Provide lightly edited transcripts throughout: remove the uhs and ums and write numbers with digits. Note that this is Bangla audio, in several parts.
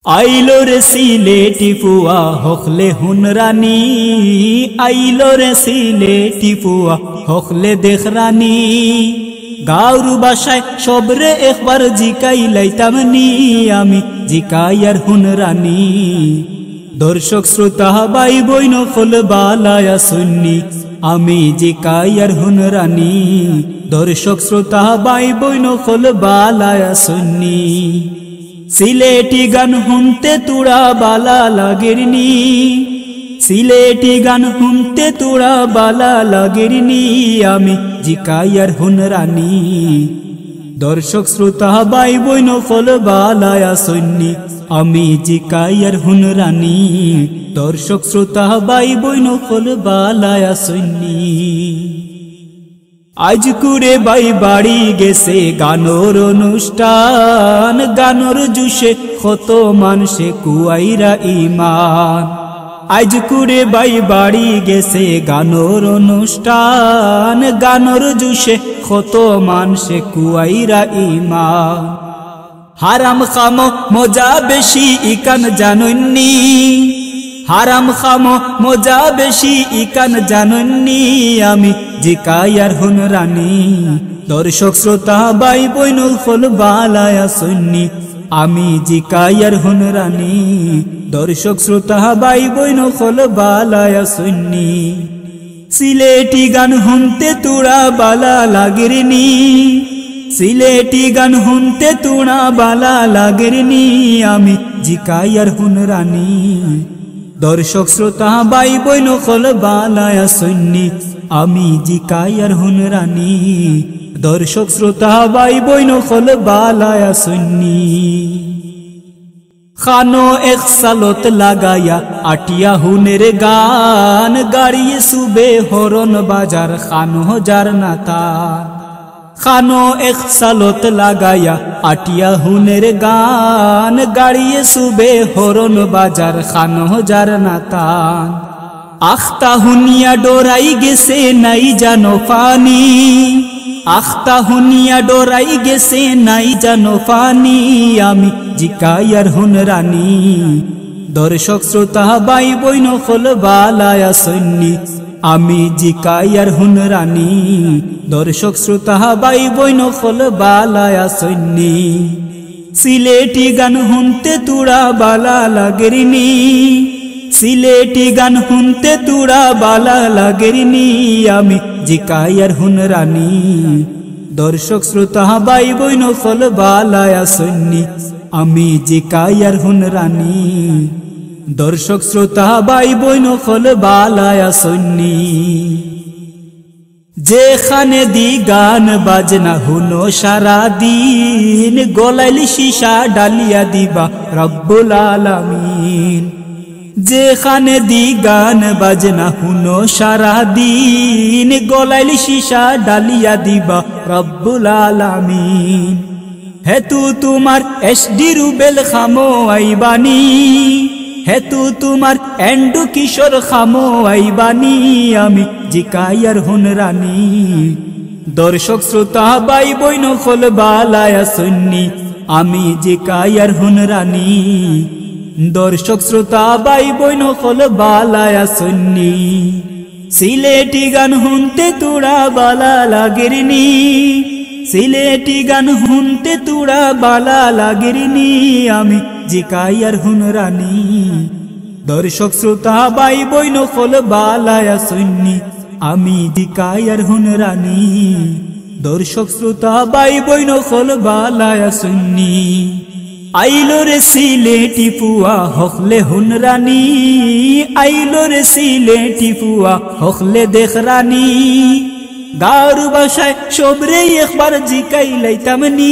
আইলো রে সিলেটি পুয়া হকলে হুনরানি, আইলো রে সিলেটি পুয়া হকলে দেখরানি। গাউরু বাসায় সবরে একবার জিকাই লাইতামনি, আমি জিকাইয়ার হুনরানি। দর্শক শ্রোতা বাই বইন ফল বালায়া সুন্নি, আমি জিকাইয়ার হুনরানি। দর্শক শ্রোতা বাই বইন ফল বালায়া সুন্নি। সিলেটি গান হুনতে তুড়া বালা লাগেরনি, সিলেটি গান হুনতে তুড়া বালা লাগেরনি, আমি জিকাইয়ার হুনরানি। দর্শক শ্রোতা বাই বইন ফল বালায়া সুন্নি, আমি জিকাইয়ার হুনরানি। দর্শক শ্রোতা বাই বইন ফল বালায়া সুন্নি। আজ কুরে বাই বাড়ি গেছে গানোর অনুষ্ঠান, গানোর জুসে কত মানুষে কুয়াইরা ইমান। আজ কুরে বাই বাড়ি গেছে গানোর অনুষ্ঠান, গানোর জুসে কত মানুষে কুয়াইরা ইমান। হারাম খামো মজা বেশি ইকান জাননি, হারাম খামো মজা বেশি ইকান জাননি, আমি জিকাইয়ার হুনরানি। দর্শক শ্রোতা বাই বইনুল ফল বালায়া সুন্নি, আমি জিকাইয়ার হুনরানি। দর্শক শ্রোতা বাই বইনুল ফল বালায়া সুন্নি। সিলেটি গান হুনতে তুড়া বালা লাগেরনি, সিলেটি গান হুনতে তুড়া বালা লাগেরনি, আমি জিকাইয়ার হুনরানি। দর্শক শ্রোতা বাই বইন ফল বালায়া সুন্নি, আমি জিকাইয়ার হুনরানি। দর্শক শ্রোতা বাই বইন ফল বালায়া সুন্নি। খানো এক সালত লাগায়া আটিয়া হুনের গান, গাড়িয়ে সুবে হরন বাজার খানো যার নাতা। খানো এক সালত লাগায়া আটিয়া হুনের গান, গাড়িয়ে সুবে হরন বাজার খানো যার নাতান। আখতা হুনিয়া ডোরাই গেছে নাই জানো পানি, আখতা হুনিয়া ডোরাই গেছে নাই জানো পানি, আমি জিকাইয়ার হুনরানি। দর্শক শ্রোতা বাই বইন ফল বালায়া সুন্নি, আমি জিকাইয়ার হুনরানি। দর্শক শ্রোতা বাই বইন ফল বালায়া সুন্নি। সিলেটি গান হুনতে তুড়া বালা লাগেরনি, সিলেটি গান হুনতে তুড়া বালা লাগেরনি, আমি জিকাইয়ার হুনরানি। দর্শক শ্রোতা বাই বইন ফল বালায়া সুন্নি, আমি জিকাইয়ার হুনরানি। দর্শক শ্রোতা বাই বইন ফল বালায়া সুন্নি। যেখানে দি গান বাজনা হুনো সারা দিন, গলাইলি শিশা ডালিয়া দিবা রব্বুল আলামিন। যেখানে দি গান বাজনা হুনো সারা দিন, গলাইলি শিশা ডালিয়া দিবা রব্বুল আলামিন। হেতু তোমার এসডি রুবেল খামো আইবানি, হেতু তোমার এন্ডু কিশোর খামো আইবানি, আমি জিকাইয়ার হুনরানি। দর্শক শ্রোতা বাই বইন ফল বালায়া সুন্নি, আমি জিকাইয়ার হুনরানি। দর্শক শ্রোতা বাই বইন ফল বালায়া সুন্নি। সিলেটি গান হুনতে তুড়া বালা লাগেরনি, সিলেটি গান হুনতে তুড়া বালা লাগেরনি, আমি জিকাইয়ার হুনরানি। দর্শক শ্রোতা বাই বইন ফল বালায়া সুন্নি, আমি জিকাইয়ার হুনরানি। দর্শক শ্রোতা বাই বইন ফল বালায়া সুন্নি। আইলো রে সিলেটি পুয়া হকলে হুনরানি, আইলো রে সিলেটি পুয়া হকলে দেখরানি। গাউরু বাসায় সবরে একবার জিকাই লাইতামনি,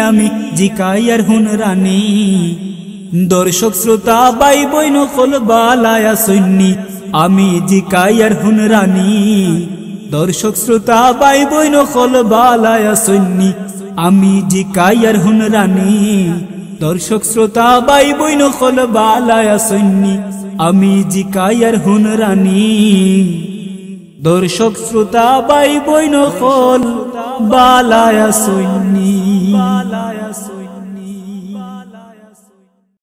আমি জিকাইয়ার হুনরানি। দর্শক শ্রোতা বাই বইন ফল বালায়া সুন্নি, আমি জিকাইয়ার হুনরানি। দর্শক শ্রোতা বাই বইন ফল বালায়া সুন্নি, আমি জিকাইয়ার হুনরানি। দর্শক শ্রোতা বাই বইন ফল বালায়া সুন্নি, আমি জিকাইয়ার হুনরানি। দর্শক শ্রোতা বাই বইন ফল বালায়া সুন্নি।